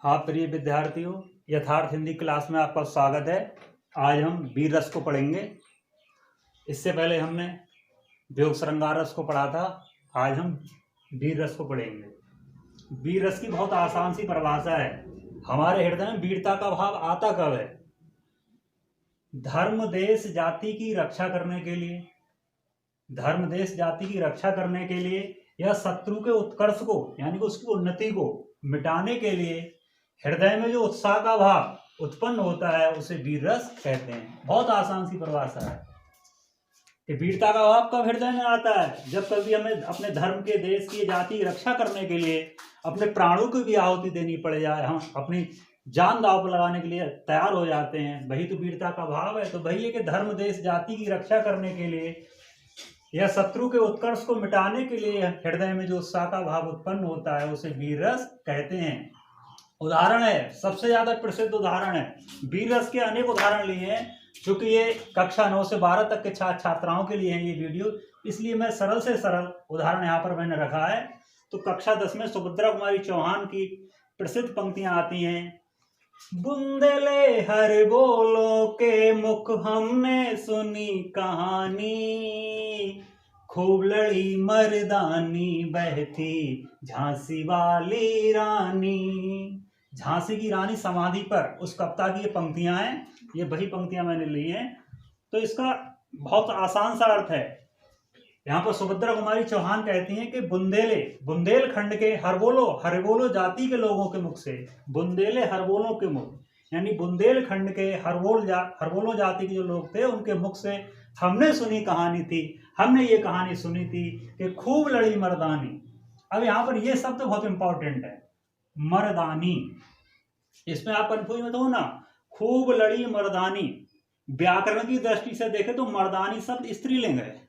हाँ प्रिय विद्यार्थियों, यथार्थ हिंदी क्लास में आपका स्वागत है। आज हम वीर रस को पढ़ेंगे। इससे पहले हमने वियोग श्रृंगार रस को पढ़ा था। आज हम वीर रस को पढ़ेंगे। वीर रस की बहुत आसान सी परिभाषा है। हमारे हृदय में वीरता का भाव आता कब है? धर्म देश जाति की रक्षा करने के लिए, धर्म देश जाति की रक्षा करने के लिए या शत्रु के उत्कर्ष को यानी कि उसकी उन्नति को मिटाने के लिए हृदय में जो उत्साह का भाव उत्पन्न होता है उसे वीर रस कहते हैं। बहुत आसान सी परिभाषा है कि वीरता का भाव कब हृदय में आता है? जब कभी हमें अपने धर्म के, देश की, जाति की रक्षा करने के लिए अपने प्राणों की भी आहुति देनी पड़ जाए, हम अपनी जान दांव पर लगाने के लिए तैयार हो जाते हैं, वही तो वीरता का भाव है। तो वही है कि धर्म देश जाति की रक्षा करने के लिए या शत्रु के उत्कर्ष को मिटाने के लिए हृदय में जो उत्साह का भाव उत्पन्न होता है उसे वीर रस कहते हैं। उदाहरण है, सबसे ज्यादा प्रसिद्ध उदाहरण है, वीर रस के अनेक उदाहरण लिए हैं। क्योंकि ये कक्षा 9 से 12 तक के छात्राओं के लिए है ये वीडियो, इसलिए मैं सरल से सरल उदाहरण यहाँ पर मैंने रखा है। तो कक्षा 10 में सुभद्रा कुमारी चौहान की प्रसिद्ध पंक्तियां आती हैं। बुंदेले हर बोलो के मुख हमने सुनी कहानी, खूब लड़ी मर्दानी बहती झांसी वाली रानी। झांसी की रानी समाधि पर उस कविता की ये पंक्तियां हैं, ये वही पंक्तियां मैंने ली हैं। तो इसका बहुत आसान सा अर्थ है। यहाँ पर सुभद्रा कुमारी चौहान कहती हैं कि बुंदेलखंड के हरबोलो जाति के लोगों के मुख से, बुंदेले हरबोलों के मुख यानी बुंदेलखंड के हरबोलो जाति के जो लोग थे उनके मुख से हमने ये कहानी सुनी थी कि खूब लड़ी मर्दानी। अब यहाँ पर ये शब्द बहुत इंपॉर्टेंट है, मर्दानी। इसमें आप कंफ्यूज मत हो ना, खूब लड़ी मर्दानी। व्याकरण की दृष्टि से देखें तो मर्दानी शब्द स्त्रीलिंग है,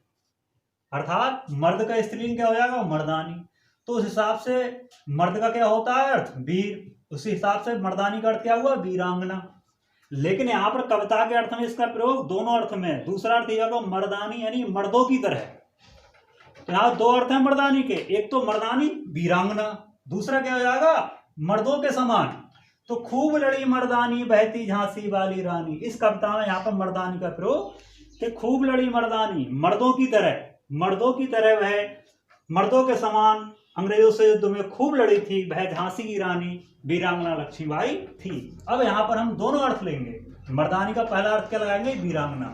अर्थात मर्द का स्त्रीलिंग क्या हो जाएगा? मर्दानी। तो उस हिसाब से मर्द का क्या होता है अर्थ? वीर। उसी हिसाब से मर्दानी का अर्थ क्या हुआ? वीरांगना। लेकिन यहाँ पर कविता के अर्थ में इसका प्रयोग दोनों अर्थ में, दूसरा अर्थ यह होगा मर्दानी यानी मर्दों की तरह। तो यहाँ दो अर्थ है मर्दानी के, एक तो मर्दानी वीरांगना, दूसरा क्या हो जाएगा? मर्दों के समान। तो खूब लड़ी मर्दानी बहती झांसी वाली रानी, इस कविता में यहाँ पर मर्दानी का प्रयोग कि खूब लड़ी मर्दानी, मर्दों की तरह वह मर्दों के समान अंग्रेजों से युद्ध में खूब लड़ी थी, वह झांसी की रानी वीरांगना लक्ष्मीबाई थी। अब यहाँ पर हम दोनों अर्थ लेंगे। मर्दानी का पहला अर्थ क्या लगाएंगे? वीरांगना।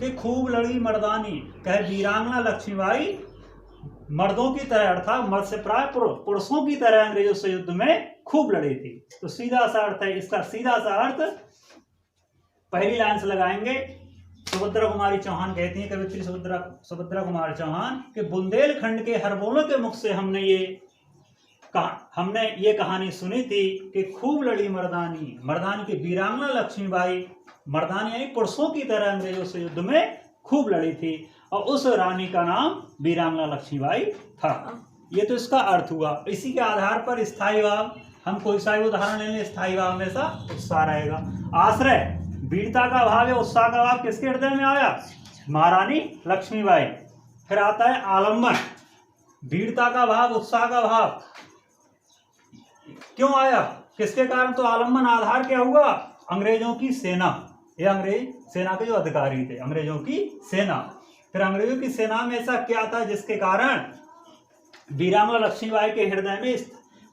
कि खूब लड़ी मर्दानी कहे वीरांगना लक्ष्मीबाई मर्दों की तरह, अर्थात मर्द से प्राय पुरुषों की तरह अंग्रेजों से युद्ध में खूब लड़ी थी। तो सीधा सा अर्थ है इसका, सीधा सा अर्थ पहली लाइन से लगाएंगे। सुभद्रा कुमारी चौहान कहती हैं, कवित्री सुभद्रा कुमारी चौहान कि बुंदेलखंड के हरबोलों के मुख से हमने ये कहानी सुनी थी कि खूब लड़ी मर्दानी की वीरांगना लक्ष्मीबाई, मर्दानी यानी पुरुषों की तरह अंग्रेजों से युद्ध में खूब लड़ी थी, और उस रानी का नाम वीरांगना लक्ष्मीबाई था। ये तो इसका अर्थ हुआ। इसी के आधार पर स्थायी भाव, हम कोई सा भी उदाहरण ले लें, स्थायी भाव हमेशा उत्साह रहेगा। आश्रय, वीरता का भाव या उत्साह का भाव किसके हृदय में आया? महारानी लक्ष्मीबाई। फिर आता है आलम्बन, वीरता का भाव, उत्साह का भाव क्यों आया, किसके कारण? तो आलम्बन आधार क्या हुआ? अंग्रेजों की सेना, ये अंग्रेज सेना के जो अधिकारी थे, अंग्रेजों की सेना। फिर अंग्रेजों की सेना में ऐसा क्या था जिसके कारण वीरांगना लक्ष्मीबाई के हृदय में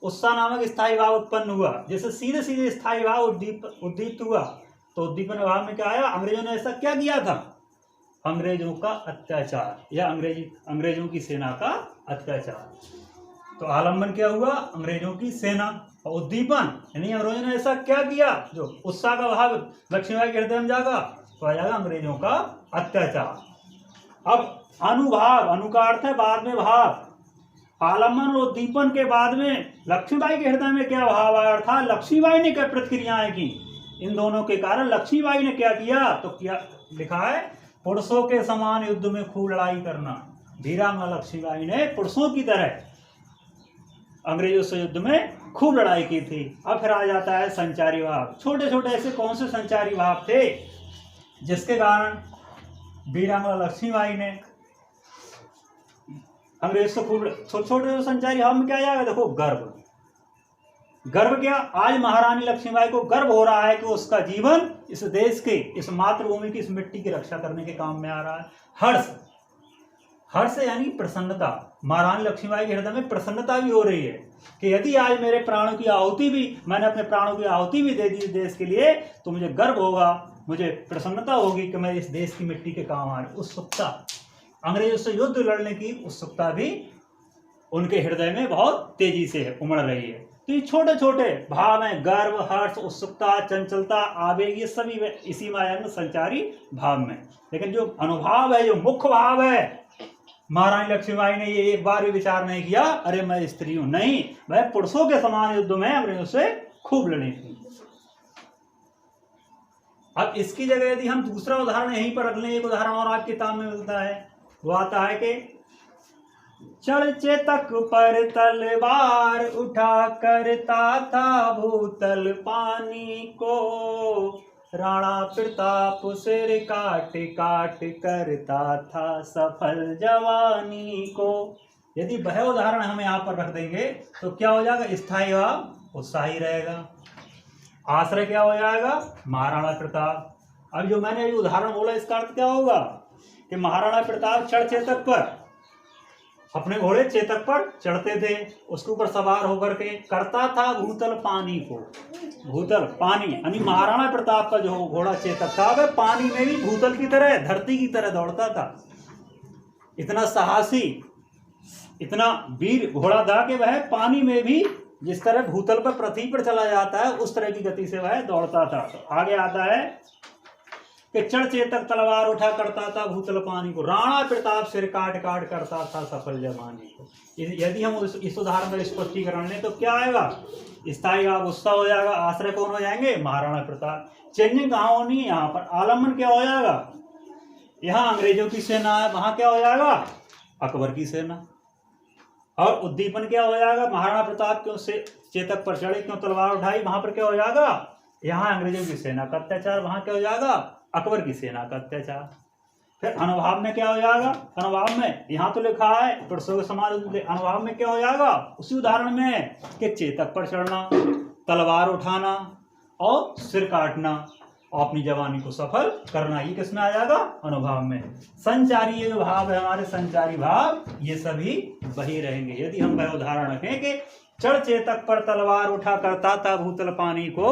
उत्साह नामक स्थायी भाव उत्पन्न हुआ? जैसे सीधे सीधे स्थायी भाव उद्दीप्त हुआ, तो उद्दीपन भाव में क्या आया? अंग्रेजों ने ऐसा क्या किया था? अंग्रेजों का अत्याचार या अंग्रेजों की सेना का अत्याचार। तो आलम्बन क्या हुआ? अंग्रेजों की सेना। और उद्दीपन यानी अंग्रेजों ने ऐसा क्या किया जो उत्साह का भाव लक्ष्मीबाई के हृदय में जागा, तो आ जाएगा अंग्रेजों का अत्याचार। अब अनुभाव, अनु का अर्थ है बाद में भाव। आलम्बन और उद्दीपन के बाद में लक्ष्मीबाई के हृदय में क्या भाव आया, अर्थात लक्ष्मीबाई ने क्या प्रतिक्रियाएं की? इन दोनों के कारण लक्ष्मीबाई ने क्या किया? तो क्या लिखा है? पुरुषों के समान युद्ध में खूब लड़ाई करना। वीरांगना लक्ष्मीबाई ने पुरुषों की तरह अंग्रेजों से युद्ध में खूब लड़ाई की थी। अब फिर आ जाता है संचारी भाव। छोटे छोटे ऐसे कौन से संचारी भाव थे जिसके कारण वीरांगना लक्ष्मीबाई ने अंग्रेज से खूब, छोटे छोटे संचारी भाव में क्या आएगा? देखो, गर्व, गर्व क्या, आज महारानी लक्ष्मीबाई को गर्व हो रहा है कि उसका जीवन इस देश के, इस मातृभूमि की, इस मिट्टी की रक्षा करने के काम में आ रहा है। हर्ष, हर्ष यानी प्रसन्नता, महारानी लक्ष्मीबाई के हृदय में प्रसन्नता भी हो रही है कि यदि आज मेरे प्राणों की आहुति भी, मैंने अपने प्राणों की आहुति भी दे दी देश के लिए, तो मुझे गर्व होगा, मुझे प्रसन्नता होगी कि मैं इस देश की मिट्टी के काम आ रही। उत्सुकता, अंग्रेजों से युद्ध लड़ने की उत्सुकता भी उनके हृदय में बहुत तेजी से उमड़ रही है। तो ये छोटे छोटे भाव हैं, गर्व, हर्ष, उत्सुकता, चंचलता, आवेग, ये सभी इसी में आएंगे संचारी भाव में। लेकिन जो अनुभाव है, जो मुख्य भाव है, महारानी लक्ष्मीबाई ने ये एक बार भी विचार नहीं किया अरे मैं स्त्री हूं, नहीं, वह पुरुषों के समान युद्ध में अंग्रेजों से खूब लड़ी थी। अब इसकी जगह यदि हम दूसरा उदाहरण यहीं पर रख लें, एक उदाहरण और आपकी किताब में मिलता है, वो आता है कि चढ़ चेतक पर तलवार उठा करता था भूतल पानी को, राणा प्रताप सिर काट काट करता था सफल जवानी को। यदि वह उदाहरण हम यहाँ पर रख देंगे तो क्या हो जाएगा, स्थायी भाव उत्साही रहेगा, आश्रय क्या हो जाएगा, महाराणा प्रताप। अब जो मैंने अभी उदाहरण बोला इसका अर्थ क्या होगा कि महाराणा प्रताप चढ़ चेतक पर, अपने घोड़े चेतक पर चढ़ते थे, उसके ऊपर सवार होकर के करता था भूतल पानी को, भूतल पानी यानी महाराणा प्रताप का जो घोड़ा चेतक था वह पानी में भी भूतल की तरह, धरती की तरह दौड़ता था। इतना साहसी, इतना वीर घोड़ा था कि वह पानी में भी जिस तरह भूतल पर, पृथ्वी पर चला जाता है उस तरह की गति से वह दौड़ता था। तो आगे आता है कि चढ़ चेतक तलवार उठा करता था भूतल पानी को, राणा प्रताप सिर काट काट करता था सफल जवानी को। यदि हम इस उदाहरण का स्पष्टीकरण लें तो क्या आएगा, स्थायी भाव उत्साह हो जाएगा, आश्रय कौन हो जाएंगे, महाराणा प्रताप। चेंजिंग कहाँ होनी है, यहाँ पर आलम्बन क्या हो जाएगा, यहाँ अंग्रेजों की सेना है, वहां क्या हो जाएगा, अकबर की सेना। और उद्दीपन क्या हो जाएगा, महाराणा प्रताप क्यों से चेतक पर चढ़े, क्यों तलवार उठाई, वहां पर क्या हो जाएगा, यहाँ अंग्रेजों की सेना का अत्याचार, वहां क्या हो जाएगा, अकबर की सेना का अत्याचार। फिर अनुभाव में क्या हो जाएगा, अनुभाव में यहाँ तो लिखा है पुरुषों के समान, अनुभाव में क्या हो जाएगा, उसी उदाहरण में कि चेतक पर चढ़ना, तलवार उठाना और सिर काटना और अपनी जवानी को सफल करना, ये किसमें आ जाएगा, अनुभाव में। संचारी ये भाव है हमारे, संचारी भाव ये सभी वही रहेंगे। यदि हम वह उदाहरण रखें कि चढ़ चेतक पर तलवार उठा करता था भूतल पानी को,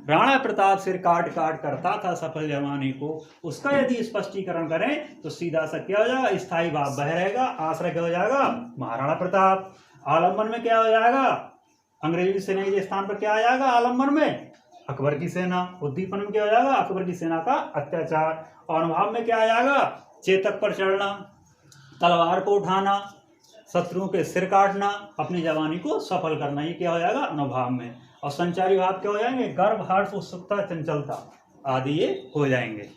राणा प्रताप सिर काट काट करता था सफल जवानी को, उसका यदि स्पष्टीकरण करें तो सीधा सा क्या हो जाएगा, स्थायी भाव वह रहेगा, आश्रय क्या हो जाएगा, महाराणा प्रताप। आलम्बन में क्या हो जाएगा, अंग्रेजी सेना के स्थान पर क्या आ जाएगा, आलम्बन में अकबर की सेना। उद्दीपन में क्या हो जाएगा, अकबर की सेना का अत्याचार। और अनुभाव में क्या आ जाएगा, चेतक पर चढ़ना, तलवार को उठाना, शत्रुओं के सिर काटना, अपनी जवानी को सफल करना, ये क्या हो जाएगा, अनुभाव में। और संचारी भाव क्या हो जाएंगे, गर्व, हर्ष, उत्सुकता, चंचलता आदि ये हो जाएंगे।